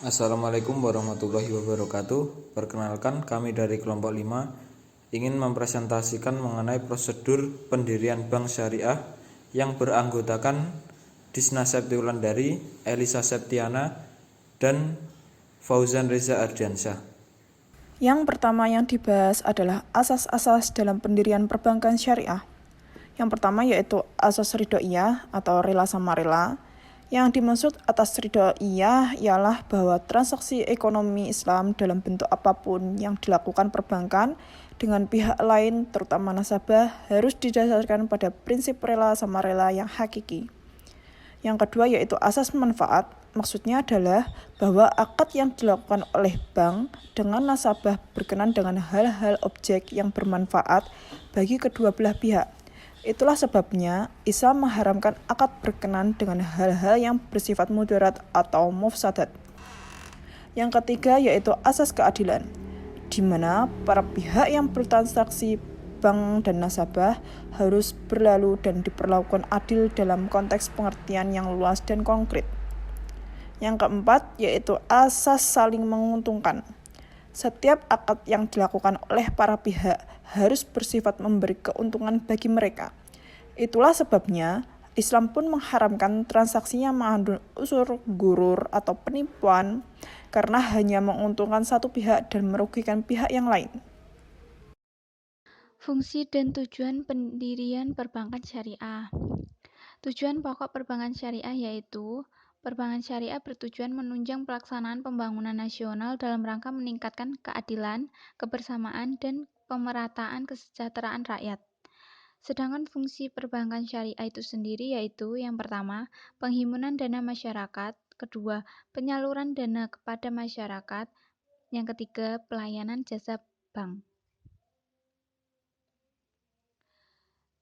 Assalamualaikum warahmatullahi wabarakatuh. Perkenalkan, kami dari kelompok 5 ingin mempresentasikan mengenai prosedur pendirian bank syariah yang beranggotakan Disna Septi Wulandari, Elisa Septiana, dan Fauzan Reza Ardiansyah. Yang pertama yang dibahas adalah asas-asas dalam pendirian perbankan syariah. Yang pertama yaitu asas ridhoiyah atau rela sama rela. Yang dimaksud atas ridhoiyah ialah bahwa transaksi ekonomi Islam dalam bentuk apapun yang dilakukan perbankan dengan pihak lain terutama nasabah harus didasarkan pada prinsip rela sama rela yang hakiki. Yang kedua yaitu asas manfaat. Maksudnya adalah bahwa akad yang dilakukan oleh bank dengan nasabah berkenan dengan hal-hal objek yang bermanfaat bagi kedua belah pihak. Itulah sebabnya Islam mengharamkan akad berkenan dengan hal-hal yang bersifat mudarat atau mufsadat. Yang ketiga yaitu asas keadilan, di mana para pihak yang bertransaksi bank dan nasabah harus berlalu dan diperlakukan adil dalam konteks pengertian yang luas dan konkret. Yang keempat yaitu asas saling menguntungkan. Setiap akad yang dilakukan oleh para pihak harus bersifat memberi keuntungan bagi mereka. Itulah sebabnya Islam pun mengharamkan transaksi yang mengandung unsur gurur atau penipuan karena hanya menguntungkan satu pihak dan merugikan pihak yang lain. Fungsi dan tujuan pendirian perbankan syariah. Tujuan pokok perbankan syariah yaitu perbankan syariah bertujuan menunjang pelaksanaan pembangunan nasional dalam rangka meningkatkan keadilan, kebersamaan, dan pemerataan kesejahteraan rakyat. Sedangkan fungsi perbankan syariah itu sendiri yaitu yang pertama, penghimpunan dana masyarakat, kedua, penyaluran dana kepada masyarakat, yang ketiga, pelayanan jasa bank.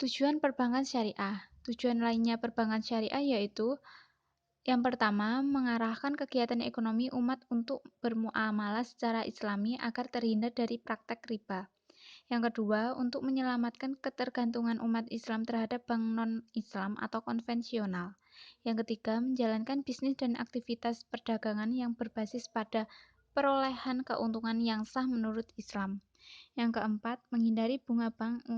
Tujuan perbankan syariah. Tujuan lainnya perbankan syariah yaitu yang pertama, mengarahkan kegiatan ekonomi umat untuk bermuamalah secara islami agar terhindar dari praktek riba. Yang kedua, untuk menyelamatkan ketergantungan umat Islam terhadap bank non-Islam atau konvensional. Yang ketiga, menjalankan bisnis dan aktivitas perdagangan yang berbasis pada perolehan keuntungan yang sah menurut Islam. Yang keempat, menghindari bunga bank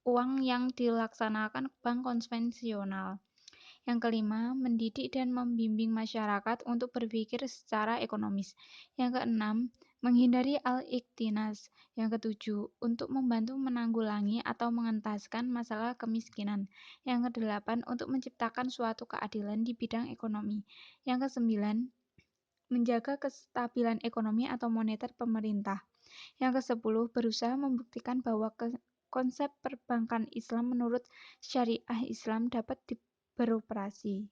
uang yang dilaksanakan bank konvensional. Yang kelima, mendidik dan membimbing masyarakat untuk berpikir secara ekonomis. Yang keenam, menghindari al-iktinas. Yang ketujuh, untuk membantu menanggulangi atau mengentaskan masalah kemiskinan. Yang kedelapan, untuk menciptakan suatu keadilan di bidang ekonomi. Yang kesembilan, menjaga kestabilan ekonomi atau moneter pemerintah. Yang kesepuluh, berusaha membuktikan bahwa konsep perbankan Islam menurut syariah Islam dapat beroperasi.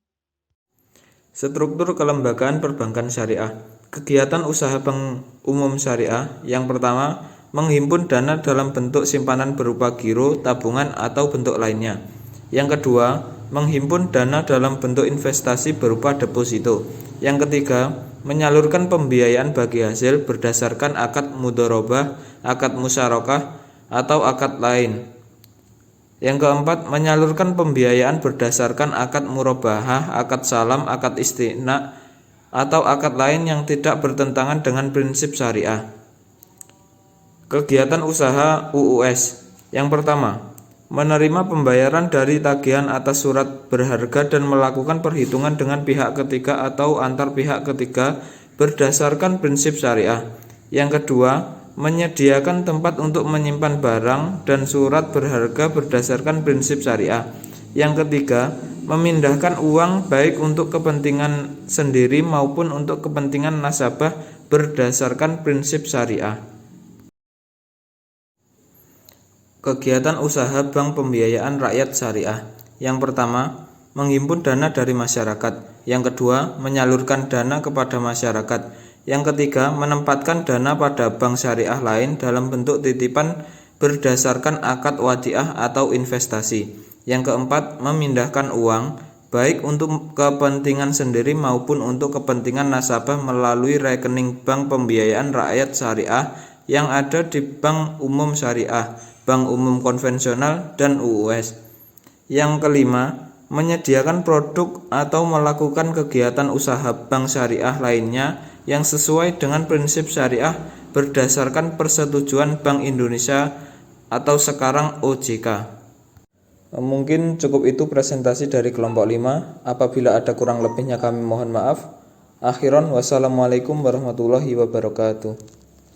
Struktur kelembagaan perbankan syariah. Kegiatan usaha bank umum syariah yang pertama, menghimpun dana dalam bentuk simpanan berupa giro, tabungan, atau bentuk lainnya. Yang kedua, menghimpun dana dalam bentuk investasi berupa deposito. Yang ketiga, menyalurkan pembiayaan bagi hasil berdasarkan akad mudharabah, akad musyarakah, atau akad lain. Yang keempat, menyalurkan pembiayaan berdasarkan akad murabahah, akad salam, akad istina, atau akad lain yang tidak bertentangan dengan prinsip syariah. Kegiatan usaha UUS. Yang pertama, menerima pembayaran dari tagihan atas surat berharga dan melakukan perhitungan dengan pihak ketiga atau antar pihak ketiga berdasarkan prinsip syariah. Yang kedua, menyediakan tempat untuk menyimpan barang dan surat berharga berdasarkan prinsip syariah. Yang ketiga, memindahkan uang baik untuk kepentingan sendiri maupun untuk kepentingan nasabah berdasarkan prinsip syariah. Kegiatan usaha bank pembiayaan rakyat syariah. Yang pertama, menghimpun dana dari masyarakat. Yang kedua, menyalurkan dana kepada masyarakat. Yang ketiga, menempatkan dana pada bank syariah lain dalam bentuk titipan berdasarkan akad wadiah atau investasi. Yang keempat, memindahkan uang baik untuk kepentingan sendiri maupun untuk kepentingan nasabah melalui rekening bank pembiayaan rakyat syariah yang ada di bank umum syariah, bank umum konvensional, dan UUS. Yang kelima, menyediakan produk atau melakukan kegiatan usaha bank syariah lainnya yang sesuai dengan prinsip syariah berdasarkan persetujuan Bank Indonesia atau sekarang OJK. Mungkin cukup itu presentasi dari kelompok 5. Apabila ada kurang lebihnya kami mohon maaf. Akhiran, wassalamualaikum warahmatullahi wabarakatuh.